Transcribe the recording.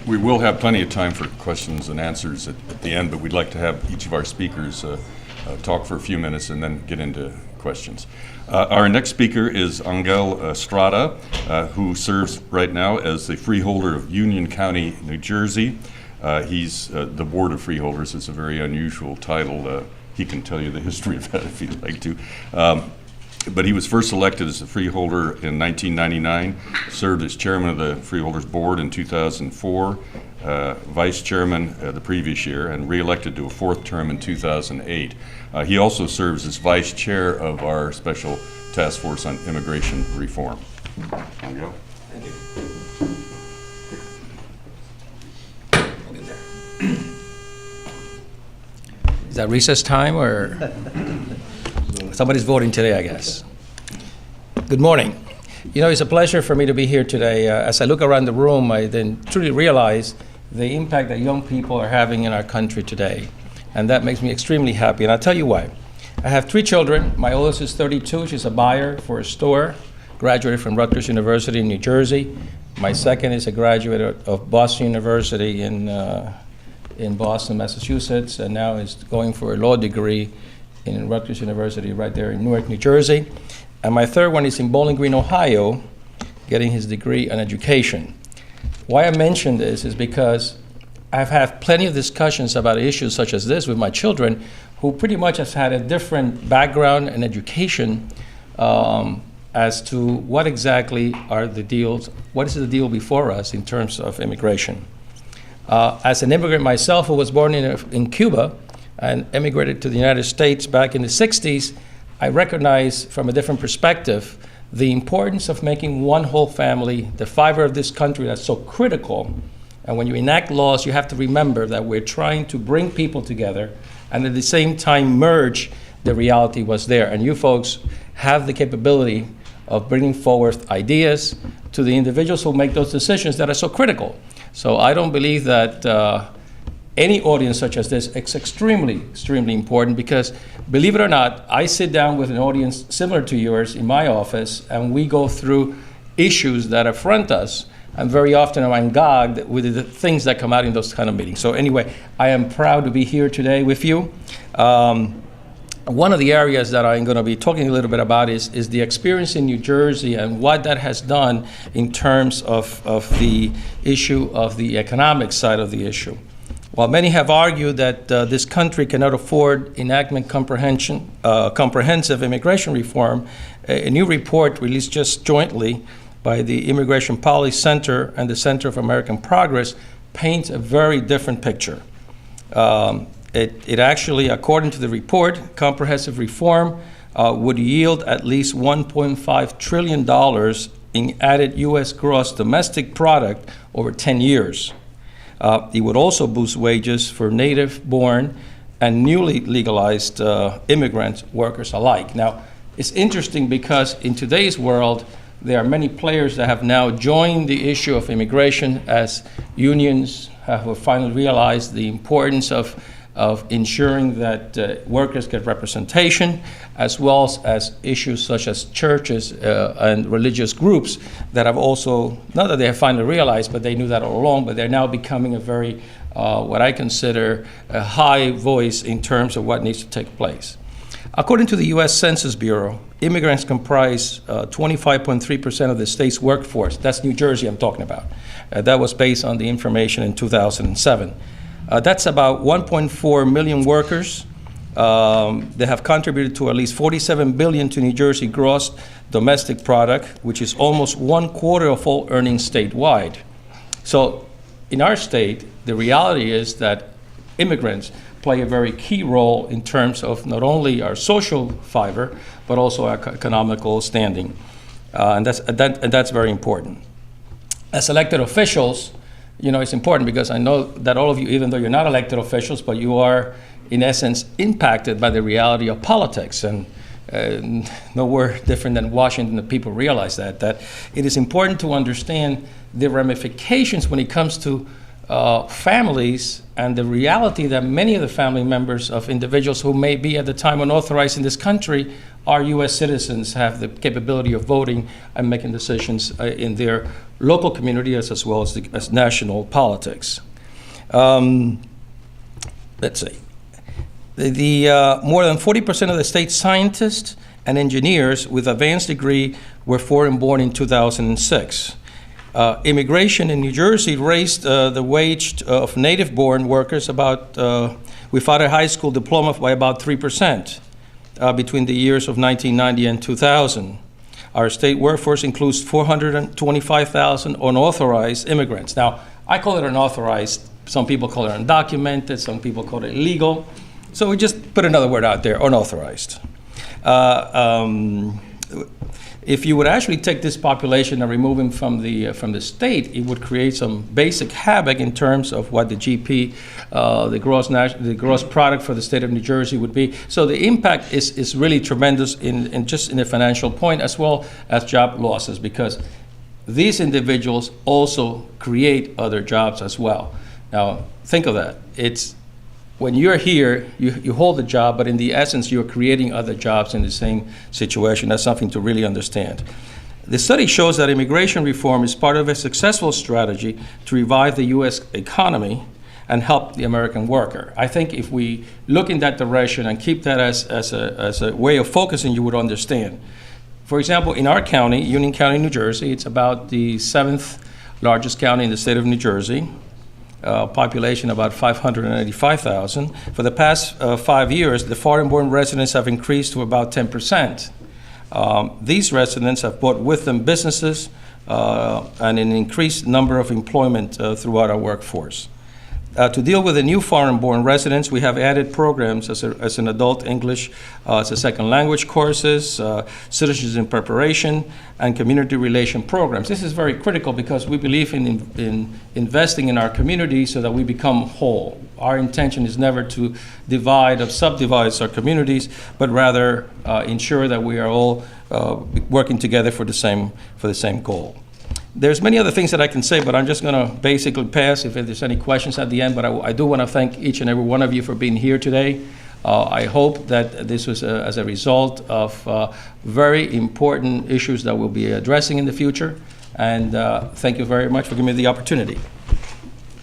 We will have plenty of time for questions and answers at the end, but we'd like to have each of our speakers talk for a few minutes and then get into questions. Our next speaker is Angel Estrada, who serves right now as the freeholder of Union County, New Jersey. He's the Board of Freeholders. It's a very unusual title. He can tell you the history of that if he'd like to. But he was first elected as a freeholder in 1999, served as chairman of the Freeholders Board in 2004, vice chairman the previous year, and re-elected to a fourth term in 2008. He also serves as vice chair of our Special Task Force on Immigration Reform. Angel. Thank you. We'll get there. Is that recess time or? Somebody's voting today, I guess. Good morning. You know, it's a pleasure for me to be here today. As I look around the room, I then truly realize the impact that young people are having in our country today. And that makes me extremely happy. And I'll tell you why. I have 3 children. My oldest is 32. She's a buyer for a store, graduated from Rutgers University in New Jersey. My second is a graduate of Boston University in Boston, Massachusetts, and now is going for a law degree in Rutgers University right there in Newark, New Jersey. And my third one is in Bowling Green, Ohio, getting his degree in education. Why I mention this is because I've had plenty of discussions about issues such as this with my children who pretty much have had a different background and education as to what exactly are the deals, what is the deal before us in terms of immigration. As an immigrant myself who was born in Cuba, and emigrated to the United States back in the 60s, I recognize from a different perspective the importance of making one whole family the fiber of this country that's so critical. And when you enact laws, you have to remember that we're trying to bring people together and at the same time merge the reality was there. And you folks have the capability of bringing forward ideas to the individuals who make those decisions that are so critical. So I don't believe that any audience such as this is extremely, extremely important because, believe it or not, I sit down with an audience similar to yours in my office and we go through issues that affront us, and very often I'm gagged with the things that come out in those kind of meetings. So anyway, I am proud to be here today with you. One of the areas that I'm going to be talking a little bit about is the experience in New Jersey and what that has done in terms of the issue of the economic side of the issue. While many have argued that this country cannot afford enactment comprehensive immigration reform, a new report released just jointly by the Immigration Policy Center and the Center for American Progress paints a very different picture. It actually, according to the report, comprehensive reform would yield at least $1.5 trillion in added U.S. gross domestic product over 10 years. It would also boost wages for native-born and newly legalized immigrant workers alike. Now, it's interesting because in today's world, there are many players that have now joined the issue of immigration as unions have finally realized the importance of ensuring that workers get representation, as well as issues such as churches and religious groups that have also, not that they have finally realized, but they knew that all along, but they're now becoming a very, what I consider a high voice in terms of what needs to take place. According to the U.S. Census Bureau, immigrants comprise 25.3% of the state's workforce. That's New Jersey I'm talking about. That was based on the information in 2007. That's about 1.4 million workers. They have contributed to at least $47 billion to New Jersey gross domestic product, which is almost 1/4 of all earnings statewide. So in our state, the reality is that immigrants play a very key role in terms of not only our social fiber, but also our economical standing. And that's very important. As elected officials, you know, it's important because I know that all of you, even though you're not elected officials, but you are, in essence, impacted by the reality of politics. And nowhere different than Washington, the people realize that it is important to understand the ramifications when it comes to families and the reality that many of the family members of individuals who may be at the time unauthorized in this country are U.S. citizens, have the capability of voting and making decisions in their local community as well as national politics. Let's see. More than 40% of the state scientists and engineers with advanced degree were foreign-born in 2006. Immigration in New Jersey raised the wage of native-born workers without a high school diploma by about 3% between the years of 1990 and 2000. Our state workforce includes 425,000 unauthorized immigrants. Now, I call it unauthorized. Some people call it undocumented. Some people call it illegal. So we just put another word out there, unauthorized. If you would actually take this population and remove them from the state, it would create some basic havoc in terms of what the GP, the gross product for the state of New Jersey would be. So the impact is really tremendous in just in the financial point as well as job losses, because these individuals also create other jobs as well. Now think of that. When you're here, you hold a job, but in the essence, you're creating other jobs in the same situation. That's something to really understand. The study shows that immigration reform is part of a successful strategy to revive the U.S. economy and help the American worker. I think if we look in that direction and keep that as a way of focusing, you would understand. For example, in our county, Union County, New Jersey, it's about the 7th largest county in the state of New Jersey. Population about 585,000. For the past 5 years, the foreign-born residents have increased to about 10%. These residents have brought with them businesses and an increased number of employment throughout our workforce. To deal with the new foreign-born residents, we have added programs as an adult English as a second language courses, citizenship preparation, and community relation programs. This is very critical because we believe in investing in our community so that we become whole. Our intention is never to divide or subdivide our communities, but rather ensure that we are all working together for the same goal. There's many other things that I can say, but I'm just going to basically pass if there's any questions at the end. But I do want to thank each and every one of you for being here today. I hope that this was as a result of very important issues that we'll be addressing in the future. And thank you very much for giving me the opportunity.